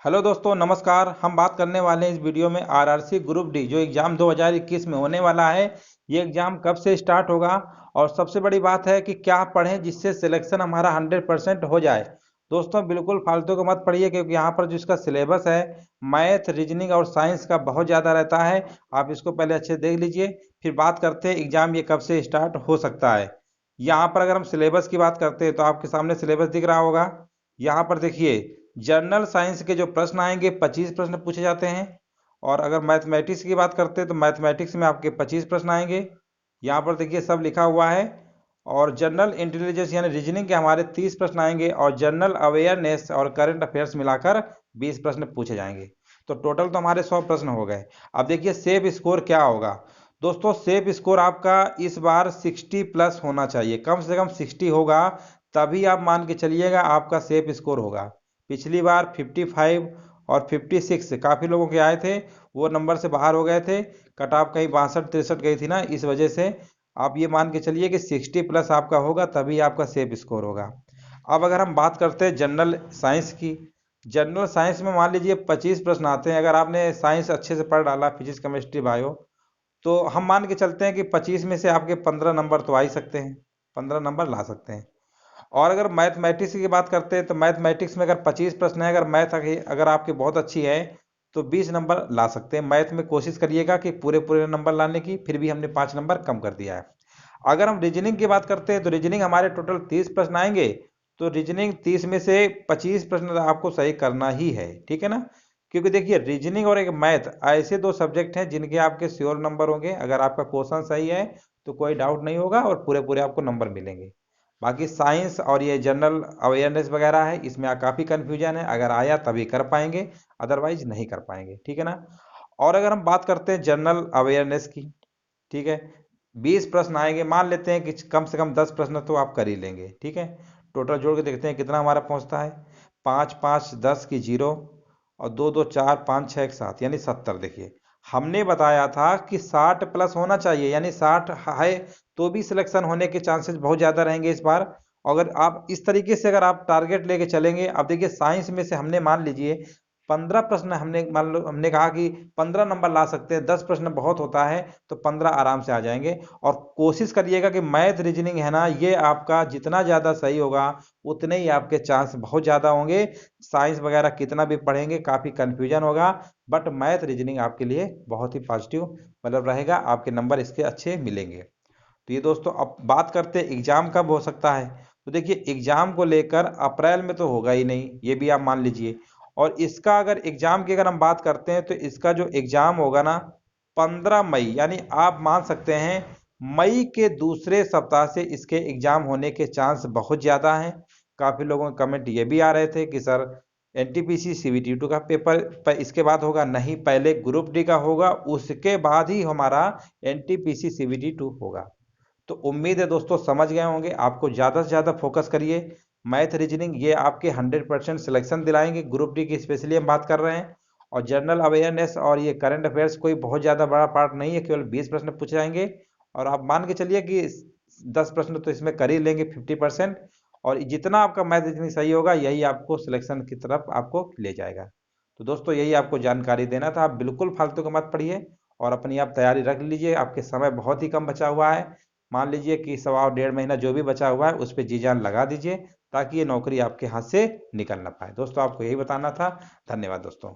Hello दोस्तों, नमस्कार। हम बात करने वाले हैं इस वीडियो में आरआरसी ग्रुप डी जो एग्ज़ाम 2021 में होने वाला है। ये एग्ज़ाम कब से स्टार्ट होगा और सबसे बड़ी बात है कि क्या पढ़ें जिससे सिलेक्शन हमारा 100% हो जाए। दोस्तों, बिल्कुल फालतू को मत पढ़िए, क्योंकि यहाँ पर जो इसका सिलेबस है मैथ, रीजनिंग और साइंस का बहुत ज़्यादा रहता है। आप इसको पहले अच्छे देख लीजिए, फिर बात करते हैं एग्ज़ाम ये कब से स्टार्ट हो सकता है। यहाँ पर अगर हम सिलेबस की बात करते हैं तो आपके सामने सिलेबस दिख रहा होगा। यहाँ पर देखिए, जनरल साइंस के जो प्रश्न आएंगे 25 प्रश्न पूछे जाते हैं। और अगर मैथमेटिक्स की बात करते हैं तो मैथमेटिक्स में आपके 25 प्रश्न आएंगे। यहाँ पर देखिए सब लिखा हुआ है। और जनरल इंटेलिजेंस यानी रीजनिंग के हमारे 30 प्रश्न आएंगे और जनरल अवेयरनेस और करंट अफेयर्स मिलाकर 20 प्रश्न पूछे जाएंगे। तो टोटल तो हमारे 100 प्रश्न हो गए। अब देखिए सेफ स्कोर क्या होगा। दोस्तों, सेफ स्कोर आपका इस बार 60 प्लस होना चाहिए, कम से कम 60 होगा, तभी आप मान के चलिएगा आपका सेफ स्कोर होगा। पिछली बार 55 और 56 काफ़ी लोगों के आए थे, वो नंबर से बाहर हो गए थे। कट ऑफ कहीं 62-63 गई थी ना, इस वजह से आप ये मान के चलिए कि 60 प्लस आपका होगा, तभी आपका सेफ स्कोर होगा। अब अगर हम बात करते हैं जनरल साइंस की, जनरल साइंस में मान लीजिए 25 प्रश्न आते हैं। अगर आपने साइंस अच्छे से पढ़ डाला, फिजिक्स केमिस्ट्री बायो, तो हम मान के चलते हैं कि 25 में से आपके 15 नंबर तो आ ही सकते हैं, 15 नंबर ला सकते हैं। और अगर मैथमेटिक्स की बात करते हैं तो मैथमेटिक्स में अगर 25 प्रश्न है, अगर मैथ अगर आपकी बहुत अच्छी है तो 20 नंबर ला सकते हैं। मैथ में कोशिश करिएगा कि पूरे पूरे नंबर लाने की, फिर भी हमने 5 नंबर कम कर दिया है। अगर हम रीजनिंग की बात करते हैं तो रीजनिंग हमारे टोटल 30 प्रश्न आएंगे। तो रीजनिंग 30 में से 25 प्रश्न आपको सही करना ही है, ठीक है ना। क्योंकि देखिए, रीजनिंग और एक मैथ ऐसे दो सब्जेक्ट हैं जिनके आपके श्योर नंबर होंगे। अगर आपका क्वेश्चन सही है तो कोई डाउट नहीं होगा और पूरे पूरे आपको नंबर मिलेंगे। बाकी साइंस और ये जनरल अवेयरनेस वगैरह है, इसमें काफ़ी कन्फ्यूजन है। अगर आया तभी कर पाएंगे, अदरवाइज नहीं कर पाएंगे, ठीक है ना। और अगर हम बात करते हैं जनरल अवेयरनेस की, ठीक है, 20 प्रश्न आएंगे, मान लेते हैं कि कम से कम 10 प्रश्न तो आप कर ही लेंगे, ठीक है। टोटल जोड़ के देखते हैं कितना हमारा पहुंचता है। 5 5 10 की जीरो, और 2 2 4 5 6 7 यानी 70। देखिए, हमने बताया था कि 60 प्लस होना चाहिए, यानी 60 है तो भी सिलेक्शन होने के चांसेस बहुत ज़्यादा रहेंगे इस बार। अगर आप इस तरीके से अगर आप टारगेट लेके चलेंगे, अब देखिए साइंस में से हमने मान लीजिए 15 प्रश्न, हमने मान लो हमने कहा कि 15 नंबर ला सकते हैं, 10 प्रश्न बहुत होता है तो 15 आराम से आ जाएंगे। और कोशिश करिएगा कि मैथ रीजनिंग है ना, ये आपका जितना ज़्यादा सही होगा उतने ही आपके चांस बहुत ज़्यादा होंगे। साइंस वगैरह कितना भी पढ़ेंगे काफ़ी कन्फ्यूजन होगा, बट मैथ रीजनिंग आपके लिए बहुत ही पॉजिटिव मतलब रहेगा, आपके नंबर इसके अच्छे मिलेंगे। तो ये दोस्तों, अब बात करते हैं एग्जाम कब हो सकता है। तो देखिए, एग्जाम को लेकर अप्रैल में तो होगा ही नहीं, ये भी आप मान लीजिए। और इसका अगर एग्जाम की अगर हम बात करते हैं तो इसका जो एग्जाम होगा ना, 15 मई, यानी आप मान सकते हैं मई के दूसरे सप्ताह से इसके एग्जाम होने के चांस बहुत ज़्यादा हैं। काफ़ी लोगों के कमेंट ये भी आ रहे थे कि सर एनटीपीसी सीबीटी 2 का पेपर इसके बाद होगा। नहीं, पहले ग्रुप डी का होगा, उसके बाद ही हमारा एनटीपीसी सीबीटी 2 होगा। तो उम्मीद है दोस्तों समझ गए होंगे। आपको ज़्यादा से ज़्यादा फोकस करिए, मैथ रीजनिंग ये आपके 100% सिलेक्शन दिलाएंगे। ग्रुप डी की स्पेशली हम बात कर रहे हैं। और जनरल अवेयरनेस और ये करंट अफेयर्स कोई बहुत ज़्यादा बड़ा पार्ट नहीं है, केवल 20 प्रश्न पूछे जाएंगे। और आप मान के चलिए कि 10 प्रश्न तो इसमें कर ही लेंगे, 50%। और जितना आपका मैथ रीजनिंग सही होगा यही आपको सिलेक्शन की तरफ आपको ले जाएगा। तो दोस्तों, यही आपको जानकारी देना था। आप बिल्कुल फालतू का मत पढ़िए और अपनी आप तैयारी रख लीजिए। आपके समय बहुत ही कम बचा हुआ है। मान लीजिए कि सवा और 1.5 महीना जो भी बचा हुआ है उस पर जी जान लगा दीजिए, ताकि ये नौकरी आपके हाथ से निकल ना पाए। दोस्तों, आपको यही बताना था। धन्यवाद दोस्तों।